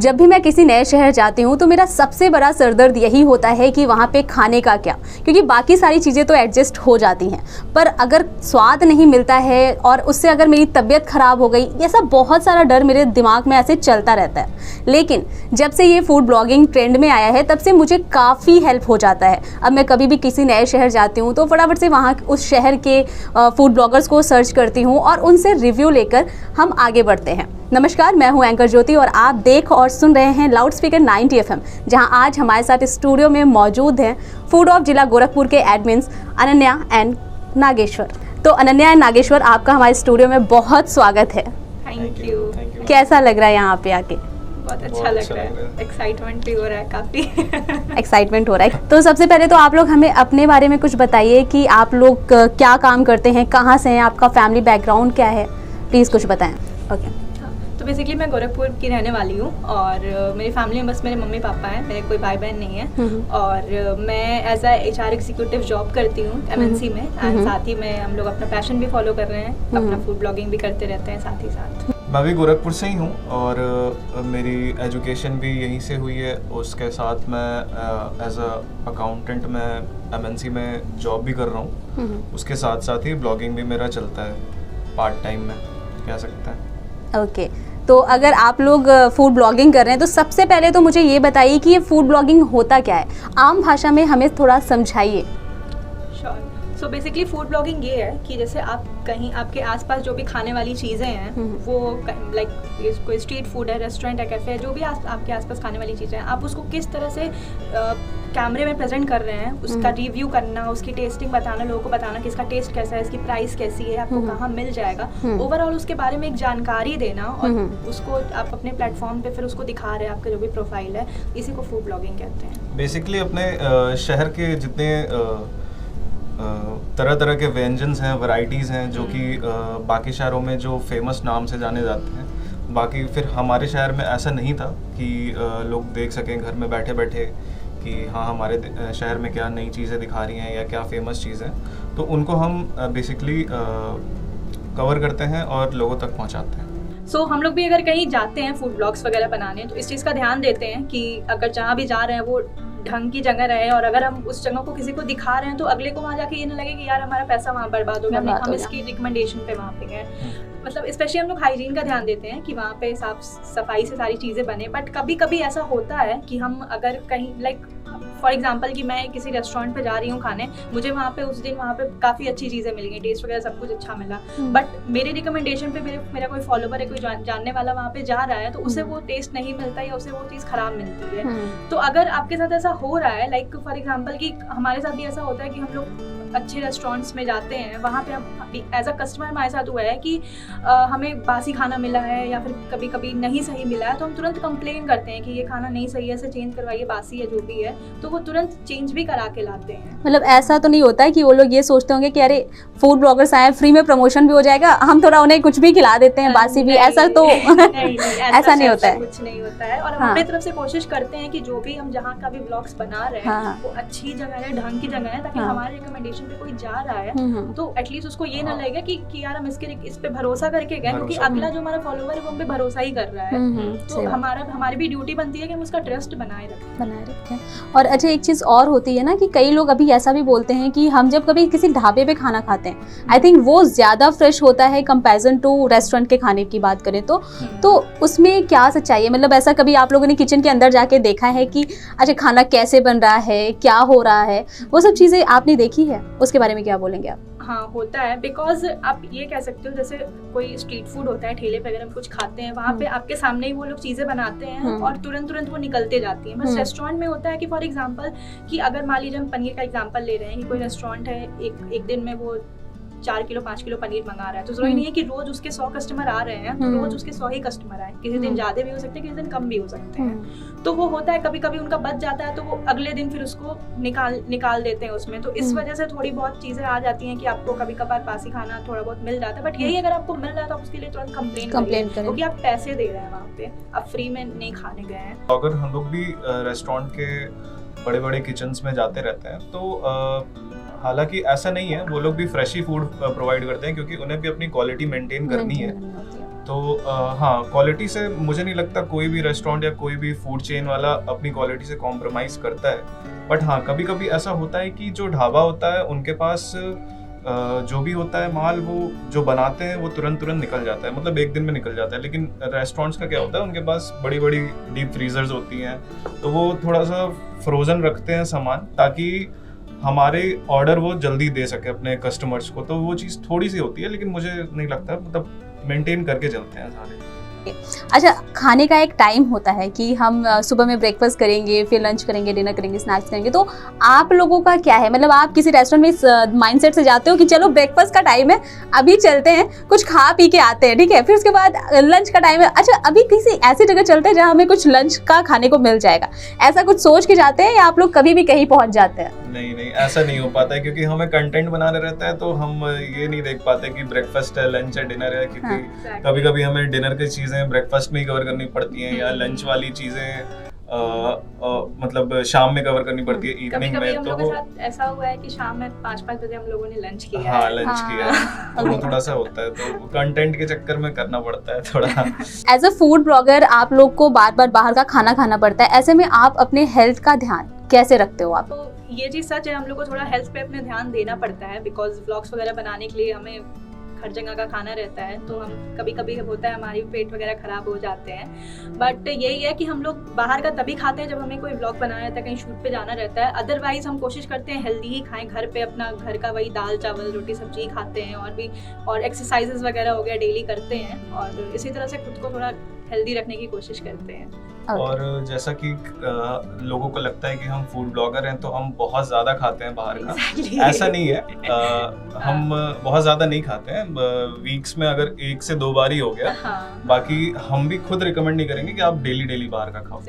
जब भी मैं किसी नए शहर जाती हूँ तो मेरा सबसे बड़ा सरदर्द यही होता है कि वहाँ पे खाने का क्या, क्योंकि बाकी सारी चीज़ें तो एडजस्ट हो जाती हैं, पर अगर स्वाद नहीं मिलता है और उससे अगर मेरी तबीयत ख़राब हो गई, ये सब बहुत सारा डर मेरे दिमाग में ऐसे चलता रहता है। लेकिन जब से ये फूड ब्लॉगिंग ट्रेंड में आया है तब से मुझे काफ़ी हेल्प हो जाता है। अब मैं कभी भी किसी नए शहर जाती हूँ तो फटाफट से वहाँ उस शहर के फूड ब्लॉगर्स को सर्च करती हूँ और उनसे रिव्यू लेकर हम आगे बढ़ते हैं। नमस्कार, मैं हूं एंकर ज्योति और आप देख और सुन रहे हैं लाउड स्पीकर 90 FM, जहां आज हमारे साथ स्टूडियो में मौजूद हैं फूड ऑफ जिला गोरखपुर के एडमिन्स अनन्या एंड नागेश्वर। तो अनन्या एंड नागेश्वर, आपका हमारे स्टूडियो में बहुत स्वागत है। Thank you. कैसा लग रहा है यहाँ पे आके? बहुत अच्छा लग रहा है, एक्साइटमेंट भी हो रहा है काफ़ी। एक्साइटमेंट हो रहा है। तो सबसे पहले तो आप लोग हमें अपने बारे में कुछ बताइए कि आप लोग क्या काम करते हैं, कहाँ से हैं, आपका फैमिली बैकग्राउंड क्या है, प्लीज़ कुछ बताएं। ओके। तो बेसिकली मैं गोरखपुर की रहने वाली हूँ और मेरी फैमिली में बस मेरे मम्मी पापा हैं, मेरे कोई भाई बहन नहीं है। और मैं as a HR executive job करती हूँ MNC में, एंड साथ ही में हम लोग अपना पैशन भी फॉलो कर रहे हैं, अपना फूड ब्लॉगिंग भी करते रहते हैं साथ ही साथ। मैं भी गोरखपुर से ही हूँ और मेरी एजुकेशन भी यहीं से हुई है। उसके साथ मैं एज अ अकाउंटेंट मैं MNC में जॉब भी कर रहा हूँ। उसके साथ साथ ही ब्लॉगिंग भी मेरा चलता है पार्ट टाइम में, कह सकते हैं। ओके। तो अगर आप लोग फूड ब्लॉगिंग कर रहे हैं तो सबसे पहले तो मुझे ये बताइए कि ये फूड ब्लॉगिंग होता क्या है, आम भाषा में हमें थोड़ा समझाइए। Sure. So basically food blogging ये है कि जैसे आप कहीं आपके आसपास जो भी खाने वाली चीज़ें हैं वो लाइक कोई स्ट्रीट फूड है, रेस्टोरेंट है, कैफ़े है, जो भी आपके आसपास खाने वाली चीज़ें हैं, आप उसको किस तरह से कैमरे में प्रेजेंट कर रहे हैं, उसका रिव्यू करना, उसकी टेस्टिंग बताना, लोगों को बताना कि इसका टेस्ट कैसा है, इसकी प्राइस कैसी है, आपको कहाँ मिल जाएगा, ओवरऑल उसके बारे में एक जानकारी देना और उसको आप अपने प्लेटफॉर्म पे फिर उसको दिखा रहे हैं, आपका जो भी प्रोफाइल है, इसी को फूड ब्लॉगिंग कहते हैं। बेसिकली अपने शहर के जितने तरह तरह के व्यंजन्स हैं, वैरायटीज़ हैं, जो कि बाकी शहरों में जो फेमस नाम से जाने जाते हैं, बाकी फिर हमारे शहर में ऐसा नहीं था कि लोग देख सकें घर में बैठे बैठे कि हाँ हमारे शहर में क्या नई चीज़ें दिखा रही हैं या क्या फेमस चीज़ें, तो उनको हम बेसिकली कवर करते हैं और लोगों तक पहुँचाते हैं। सो हम लोग भी अगर कहीं जाते हैं फूड ब्लॉग्स वगैरह बनाने, तो इस चीज़ का ध्यान देते हैं कि अगर जहाँ भी जा रहे हैं वो ढंग की जगह रहे, और अगर हम उस जगह को किसी को दिखा रहे हैं तो अगले को वहाँ जाके ये ना लगे कि यार हमारा पैसा वहाँ बर्बाद हो गया, हम इसकी रिकमेंडेशन पे वहाँ पे गए। मतलब स्पेशली हम लोग हाइजीन का ध्यान देते हैं कि वहाँ पे साफ सफाई से सारी चीज़ें बने। बट कभी कभी ऐसा होता है कि हम अगर कहीं लाइक फॉर एग्जाम्पल कि मैं किसी रेस्टोरेंट पे जा रही हूँ खाने, मुझे वहाँ पे उस दिन वहाँ पे काफ़ी अच्छी चीज़ें मिल गई, टेस्ट वगैरह सब कुछ अच्छा मिला, बट मेरे रिकमेंडेशन पे मेरा कोई फॉलोवर है, कोई जानने वाला वहाँ पे जा रहा है, तो उसे वो टेस्ट नहीं मिलता या उसे वो चीज़ खराब मिलती है। तो अगर आपके साथ ऐसा हो रहा है, लाइक फॉर एग्जाम्पल कि हमारे साथ भी ऐसा होता है कि हम लोग अच्छे रेस्टोरेंट्स में जाते हैं, वहाँ पे हम एज अ कस्टमर हमारे साथ हुआ है कि हमें बासी खाना मिला है या फिर कभी कभी नहीं सही मिला है, तो हम तुरंत कंप्लेन करते हैं कि ये खाना नहीं सही है, इसे चेंज करवाइए, बासी है जो भी है, तो वो तुरंत चेंज भी करा के लाते हैं। मतलब ऐसा तो नहीं होता है कि वो लोग ये सोचते होंगे कि अरे फूड ब्लॉगर्स आए, फ्री में प्रमोशन भी हो जाएगा, हम थोड़ा उन्हें कुछ भी खिला देते हैं, बासी भी, ऐसा तो ऐसा नहीं होता है। कुछ नहीं होता है। और हम अपनी तरफ से कोशिश करते हैं कि जो भी हम जहाँ का भी ब्लॉग्स बना रहे हैं वो अच्छी जगह है, ढंग की जगह है, ताकि हमारे रिकमेंडेशन पे कोई जा रहा है तो एटलीस्ट उसको ये ना लगेगा कि यार हम इस पे भरोसा करके गए, क्योंकि अगला जो हमारा फॉलोवर है वो हम पे भरोसा ही कर रहा है। तो हमारी भी ड्यूटी बनती है कि हम उसका ट्रस्ट बनाए रखें। और अच्छा, एक चीज़ और होती है ना कि कई लोग अभी ऐसा भी बोलते हैं कि हम जब कभी किसी ढाबे पे खाना खाते हैं, आई थिंक वो ज़्यादा फ्रेश होता है कंपैरिजन टू रेस्टोरेंट के खाने की बात करें तो उसमें क्या सच्चाई है? मतलब ऐसा कभी आप लोगों ने किचन के अंदर जाके देखा है कि अच्छा खाना कैसे बन रहा है, क्या हो रहा है, वो सब चीज़ें आपने देखी है? उसके बारे में क्या बोलेंगे आप? हाँ, होता है। बिकॉज आप ये कह सकते हो जैसे कोई स्ट्रीट फूड होता है, ठेले पे अगर हम कुछ खाते हैं, वहाँ पे आपके सामने ही वो लोग चीज़ें बनाते हैं और तुरंत वो निकलते जाती हैं। बस रेस्टोरेंट में होता है कि फॉर एग्जांपल कि अगर मान लीजिए हम पनीर का एग्जांपल ले रहे हैं कि कोई रेस्टोरेंट है, एक दिन में वो 4 किलो 5 किलो पनीर मंगा रहा है, तो जरूरी नहीं है कि रोज उसके 100 कस्टमर आ रहे हैं, तो रोज उसके 100 ही कस्टमर आए, किसी दिन ज्यादा भी हो सकते हैं, किसी दिन कम भी हो सकते हैं। तो वो होता है, कभी कभी उनका बच जाता है तो वो अगले दिन फिर उसको निकाल देते हैं उसमें। तो इस वजह से थोड़ी बहुत चीजें आ जाती हैं कि आपको कभी कभार बासी खाना थोड़ा बहुत मिल जाता है। बट यही अगर आपको मिल रहा है तो आप उसके लिए तुरंत कंप्लेन करें, क्योंकि आप पैसे दे रहे हैं वहाँ पे, आप फ्री में नहीं खाने गए हैं। अगर हम लोग भी रेस्टोरेंट के बड़े बड़े किचन्स में जाते रहते हैं, तो हालांकि ऐसा नहीं है, वो लोग भी फ्रेश ही फूड प्रोवाइड करते हैं क्योंकि उन्हें भी अपनी क्वालिटी मेंटेन करनी है। तो हाँ, क्वालिटी से मुझे नहीं लगता कोई भी रेस्टोरेंट या कोई भी फूड चेन वाला अपनी क्वालिटी से कॉम्प्रोमाइज़ करता है। बट हाँ, कभी कभी ऐसा होता है कि जो ढाबा होता है उनके पास जो भी होता है माल, वो जो बनाते हैं वो तुरंत निकल जाता है, मतलब एक दिन में निकल जाता है। लेकिन रेस्टोरेंट्स का क्या होता है, उनके पास बड़ी बड़ी डीप फ्रीजर्स होती हैं, तो वो थोड़ा सा फ्रोज़न रखते हैं सामान ताकि हमारे ऑर्डर वो जल्दी दे सके अपने कस्टमर्स को। तो वो चीज़ थोड़ी सी होती है, लेकिन मुझे नहीं लगता, मतलब मेंटेन करके चलते हैं सारे। अच्छा, खाने का एक टाइम होता है कि हम सुबह में ब्रेकफास्ट करेंगे, फिर लंच करेंगे, डिनर करेंगे, स्नैक्स करेंगे, तो आप लोगों का क्या है? मतलब आप किसी रेस्टोरेंट में इस माइंडसेट से जाते हो कि चलो ब्रेकफास्ट का टाइम है, अभी चलते हैं, कुछ खा पी के आते हैं, ठीक है, फिर उसके बाद लंच का टाइम है, अच्छा अभी किसी ऐसी जगह चलते हैं जहाँ हमें कुछ लंच का खाने को मिल जाएगा, ऐसा कुछ सोच के जाते हैं या आप लोग कभी भी कहीं पहुँच जाते हैं? नहीं, ऐसा नहीं हो पाता है क्योंकि हमें कंटेंट बनाना रहता है, तो हम ये नहीं देख पाते कि ब्रेकफास्ट है, लंच है, डिनर है, क्योंकि कभी कभी हमें डिनर की चीज़ें ब्रेकफास्ट में ही कवर करनी पड़ती हैं या लंच वाली चीज़ें मतलब शाम में कवर करनी पड़ती है, इवनिंग में। हम लोगों के साथ ऐसा हुआ है कि शाम में 5-5 बजे हम लोगों ने लंच किया हाँ, है। लंच किया है, तो वो थोड़ा सा होता है, तो कंटेंट के चक्कर में करना पड़ता है थोड़ा। एज अ फूड ब्लॉगर आप लोग को बार बार बाहर का खाना खाना पड़ता है, ऐसे में आप अपने हेल्थ का ध्यान कैसे रखते हो आप? तो ये चीज़ सच है, हम लोग को थोड़ा हेल्थ पे अपने ध्यान देना पड़ता है, बिकॉज व्लॉग्स वगैरह बनाने के लिए हमें हर जगह का खाना रहता है, तो हम कभी कभी होता है हमारी पेट वगैरह ख़राब हो जाते हैं। बट यही है कि हम लोग बाहर का तभी खाते हैं जब हमें कोई व्लॉग बनाना रहता है, कहीं शूट पे जाना रहता है। अदरवाइज हम कोशिश करते हैं हेल्दी ही खाएं, घर पे अपना घर का वही दाल चावल रोटी सब्जी ही खाते हैं, और एक्सरसाइजेस वगैरह हो गया डेली करते हैं, और इसी तरह से खुद को थोड़ा हेल्दी रखने की कोशिश करते हैं। और जैसा कि लोगों को लगता है कि हम फूड ब्लॉगर हैं तो हम बहुत ज़्यादा खाते हैं बाहर का, ऐसा नहीं है। हम बहुत ज़्यादा नहीं खाते हैं, वीक्स में अगर 1 से 2 बार ही हो गया। बाकी हम भी खुद रिकमेंड नहीं करेंगे कि आप डेली बाहर का खाओ।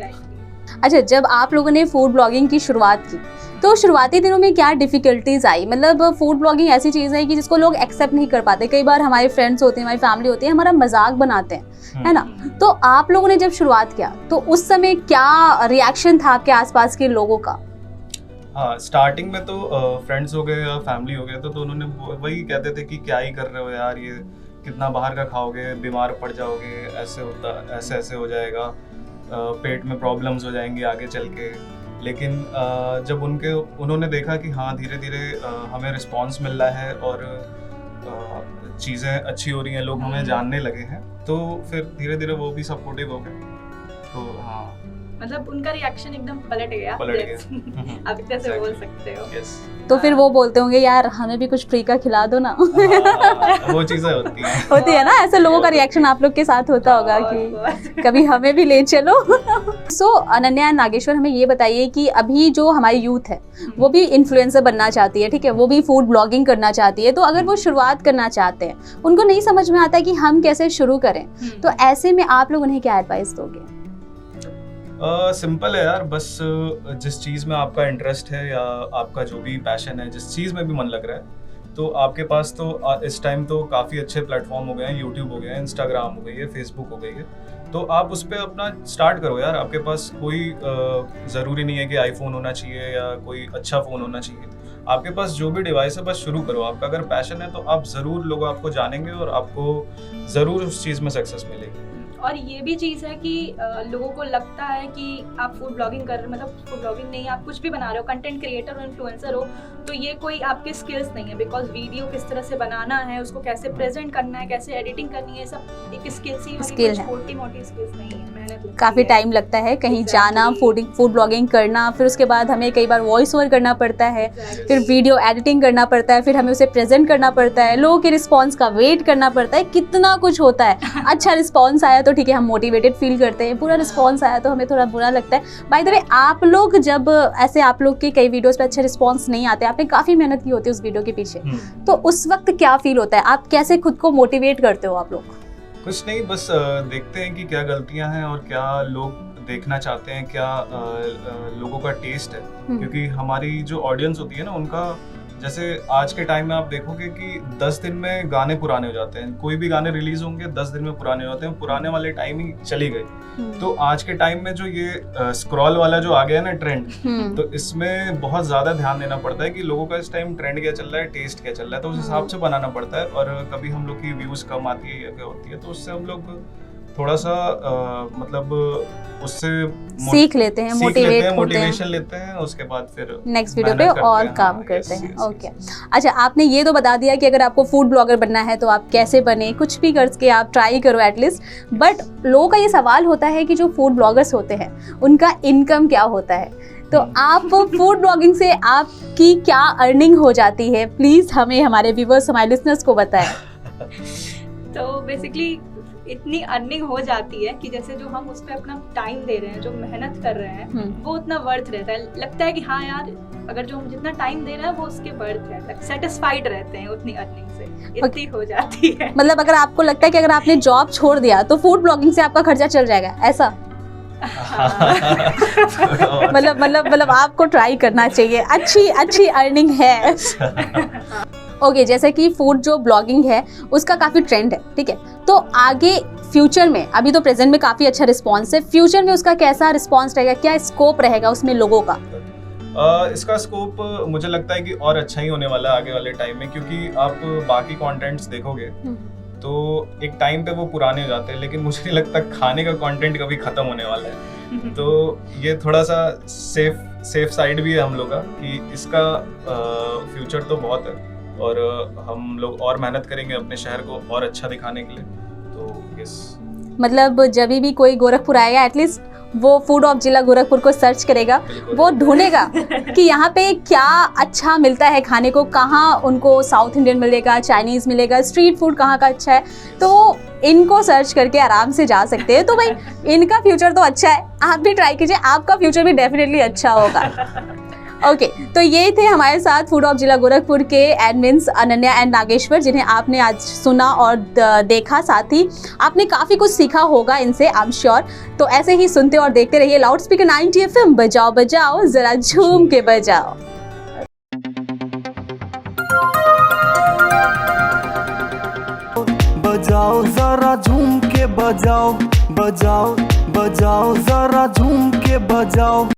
अच्छा, जब आप लोगों ने फूड ब्लॉगिंग की शुरुआत की तो शुरुआती दिनों में क्या डिफिकल्टीज आई? मतलब फूड ब्लॉगिंग ऐसी चीज़ है कि जिसको लोग एक्सेप्ट नहीं कर पाते। कई बार हमारे फ्रेंड्स होते हैं, हमारी फैमिली होती है, हमारा मजाक बनाते हैं, है ना? तो आप लोगों ने जब शुरुआत किया तो उस समय क्या रिएक्शन था आपके आसपास के लोगों का? हाँ, स्टार्टिंग में तो फ्रेंड्स हो गए या फैमिली हो गए तो उन्होंने वही कहते थे कि क्या ही कर रहे हो यार, ये कितना बाहर का खाओगे, बीमार पड़ जाओगे, ऐसे हो जाएगा, पेट में प्रॉब्लम्स हो जाएंगी आगे चल के। लेकिन जब उन्होंने देखा कि हाँ धीरे धीरे हमें रिस्पांस मिल रहा है और चीज़ें अच्छी हो रही हैं, लोग हमें जानने लगे हैं, तो फिर धीरे धीरे वो भी सपोर्टिव हो गए। तो हाँ, मतलब उनका रिएक्शन एकदम पलट गया। आप इतना से बोल सकते हो। तो फिर वो बोलते होंगे यार हमें भी कुछ फ्री का खिला दो ना। वो चीजें होती है ना, ऐसे लोगों का रिएक्शन आप लोग के साथ होता होगा कि कभी हमें भी ले चलो। सो अनन्या नागेश्वर, हमें ये बताइए कि अभी जो हमारी यूथ है वो भी इन्फ्लुएंसर बनना चाहती है, ठीक है, वो भी फूड ब्लॉगिंग करना चाहती है, तो अगर वो शुरुआत करना चाहते हैं, उनको नहीं समझ में आता कि हम कैसे शुरू करें, तो ऐसे में आप लोग उन्हें क्या एडवाइस दोगे? सिंपल है यार, बस जिस चीज़ में आपका इंटरेस्ट है या आपका जो भी पैशन है, जिस चीज़ में भी मन लग रहा है, तो आपके पास तो इस टाइम तो काफ़ी अच्छे प्लेटफॉर्म हो गए हैं, यूट्यूब हो गया है, इंस्टाग्राम हो गई है, फेसबुक हो गई है, तो आप उस पर अपना स्टार्ट करो यार। आपके पास कोई ज़रूरी नहीं है कि आईफोन होना चाहिए या कोई अच्छा फ़ोन होना चाहिए, आपके पास जो भी डिवाइस है बस शुरू करो। आपका अगर पैशन है तो आप ज़रूर, लोग आपको जानेंगे और आपको ज़रूर उस चीज़ में सक्सेस मिलेगी। और ये भी चीज़ है कि लोगों को लगता है कि आप फूड ब्लॉगिंग कर रहे हो, मतलब फूड ब्लॉगिंग नहीं, आप कुछ भी बना रहे हो, कंटेंट क्रिएटर हो, इन्फ्लुएंसर हो, तो ये कोई आपके स्किल्स नहीं है, बिकॉज वीडियो किस तरह से बनाना है, उसको कैसे प्रेजेंट करना है, कैसे एडिटिंग करनी है, सब एक स्किल्स ही, स्किल है, छोटी मोटी स्किल्स नहीं है। मेहनत काफ़ी टाइम लगता है कहीं जाना, फूड ब्लॉगिंग करना, फिर उसके बाद हमें कई बार वॉइस ओवर करना पड़ता है, फिर वीडियो एडिटिंग करना पड़ता है, फिर हमें उसे प्रेजेंट करना पड़ता है, लोगों के रिस्पॉन्स का वेट करना पड़ता है, कितना कुछ होता है। अच्छा रिस्पॉन्स आया तो ठीक है, हम मोटिवेटेड फील करते हैं, पूरा रिस्पॉन्स आया तो हमें थोड़ा बुरा लगता है। बाय द वे, आप लोग जब ऐसे, आप लोग के कई वीडियोस पे अच्छे रिस्पॉन्स नहीं आते, आपने काफ़ी मेहनत की होती है उस वीडियो के पीछे, तो उस वक्त क्या फील होता है? आप कैसे खुद को मोटिवेट करते हो आप लोग? कुछ नहीं, बस देखते हैं कि क्या गलतियां हैं और क्या लोग देखना चाहते हैं, क्या लोगों का टेस्ट है, क्योंकि हमारी जो ऑडियंस होती है ना, उनका जैसे आज के टाइम में आप देखोगे कि 10 दिन में गाने पुराने हो जाते हैं, कोई भी गाने रिलीज होंगे 10 दिन में पुराने हो जाते हैं, पुराने वाले टाइमिंग चली गई। तो आज के टाइम में जो ये स्क्रॉल वाला जो आ गया है ना ट्रेंड, तो इसमें बहुत ज्यादा ध्यान देना पड़ता है कि लोगों का इस टाइम ट्रेंड क्या चल रहा है, टेस्ट क्या चल रहा है, तो उस हिसाब से बनाना पड़ता है। और कभी हम लोग की व्यूज कम आती है या क्या होती है, तो उससे हम लोग थोड़ा सा मतलब उससे सीख लेते हैं, मोटिवेट होते हैं, मोटिवेशन लेते हैं, उसके बाद फिर नेक्स्ट वीडियो पे और काम करते हैं। ओके, अच्छा आपने ये तो बता दिया कि अगर आपको फूड ब्लॉगर बनना है तो आप कैसे बने, कुछ भी करके आप ट्राई करो एटलीस्ट। बट लोगों का ये सवाल होता है कि जो फूड ब्लॉगर्स होते हैं उनका इनकम क्या होता है, तो आप फूड ब्लॉगिंग से आपकी क्या अर्निंग हो जाती है, प्लीज हमें, हमारे व्यूअर्स, हमारे लिसनर्स को बताएं। तो बेसिकली इतनी अर्निंग हो जाती है कि जैसे जो हम उस पर अपना टाइम दे रहे हैं, जो मेहनत कर रहे हैं, वो उतना वर्थ रहता है। लगता है कि हाँ यार, अगर जो हम जितना टाइम दे रहे हैं वो उसके वर्थ है, सेटिस्फाइड रहते हैं उतनी अर्निंग से, इतनी हो जाती है। मतलब अगर आपको लगता है कि अगर आपने जॉब छोड़ दिया तो फूड ब्लॉगिंग से आपका खर्चा चल जाएगा, ऐसा? मतलब आपको ट्राई करना चाहिए, अच्छी अर्निंग है। ओके, जैसे कि फूड जो ब्लॉगिंग है उसका काफ़ी ट्रेंड है, ठीक है, तो आगे फ्यूचर में, अभी तो प्रेजेंट में काफ़ी अच्छा रिस्पॉन्स है, फ्यूचर में उसका कैसा रिस्पॉन्स रहेगा, क्या स्कोप रहेगा उसमें लोगों का? इसका स्कोप मुझे लगता है कि और अच्छा ही होने वाला है आगे वाले टाइम में, क्योंकि आप बाकी कंटेंट्स देखोगे तो एक टाइम पे वो पुराने हो जाते हैं, लेकिन मुझे नहीं लगता खाने का कंटेंट कभी खत्म होने वाला है। तो ये थोड़ा सा सेफ साइड भी है हम लोग का कि इसका फ्यूचर तो बहुत है, और हम लोग और मेहनत करेंगे अपने शहर को और अच्छा दिखाने के लिए। तो यस, मतलब जब भी कोई गोरखपुर आएगा एटलीस्ट वो फूड ऑफ जिला गोरखपुर को सर्च करेगा, वो ढूंढेगा कि यहाँ पे क्या अच्छा मिलता है खाने को, कहाँ उनको साउथ इंडियन मिलेगा, चाइनीज़ मिलेगा, स्ट्रीट फूड कहाँ का अच्छा है, तो वो इनको सर्च करके आराम से जा सकते हैं। तो भाई इनका फ्यूचर तो अच्छा है, आप भी ट्राई कीजिए, आपका फ्यूचर भी डेफिनेटली अच्छा होगा। ओके, तो ये थे हमारे साथ फूड ऑफ जिला गोरखपुर के एडमिन्स अनन्या एंड नागेश्वर, जिन्हें आपने आज सुना और देखा, साथ ही आपने काफ़ी कुछ सीखा होगा इनसे, आई एम श्योर। तो ऐसे ही सुनते और देखते रहिए लाउड स्पीकर 90 FM, बजाओ बजाओ जरा झूम के बजाओ। बजाओ जरा झूम के बजाओ, बजाओ बजाओ जरा झूम के बजाओ।